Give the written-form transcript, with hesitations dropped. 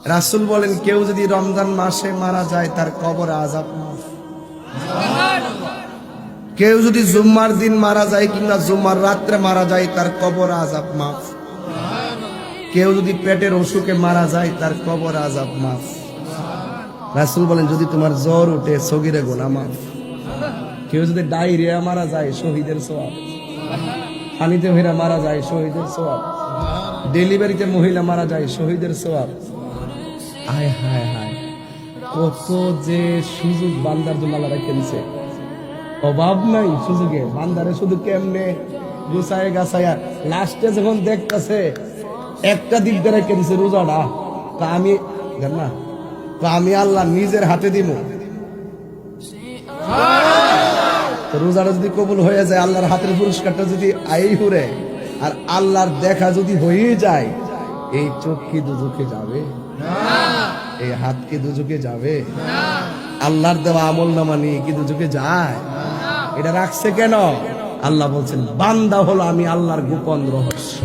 রাসূল বলেন কেউ যদি রমজান মাসে মারা যায় তার কবরে আযাব মাফ। কেউ যদি জুম্মার দিন মারা যায় কিংবা জুম্মার রাত্রে মারা যায় তার কবর আযাব মাফ। কেউ যদি পেটের অসুখে মারা যায় তার কবর আযাব মাফ। রাসূল বলেন যদি তোমার জ্বর উঠে সগীরে গুনাহ মাফ। কেউ যদি ডায়রিয়া মারা যায় শহীদের সওয়াব। পানিতে ভেড়া মারা যায় শহীদের সওয়াব। ডেলিভারিতে মহিলা মারা যায় শহীদের সওয়াব। হায় হায় হায়, কত যে সুযোগ বান্দার জন্য আল্লাহ রেখে দিয়েছে, অভাব নাই সুযোগে। বান্দারে শুধু কেমনে গুছায় গাছায়া লাস্টে যখন দেখতেছে একটা দিক দিয়ে রেখে দিছে রোজাটা, তা আমি না আমি আল্লাহ নিজের হাতে দিব। রোজাটা যদি কবুল হয়ে যায়, আল্লাহর হাতের পুরস্কারটা যদি আই হুরে, আর আল্লাহর দেখা যদি হয়ে যায়, এই চোখ কি দুজকে যাবে? এই হাত কি দুজকে যাবে? আল্লাহর দেওয়া আমল নামা নিয়ে কি দুজকে যায়? এটা রাখছে কেন? আল্লাহ বলছেন বান্দা হলো আমি আল্লাহর গোপন রহস্য।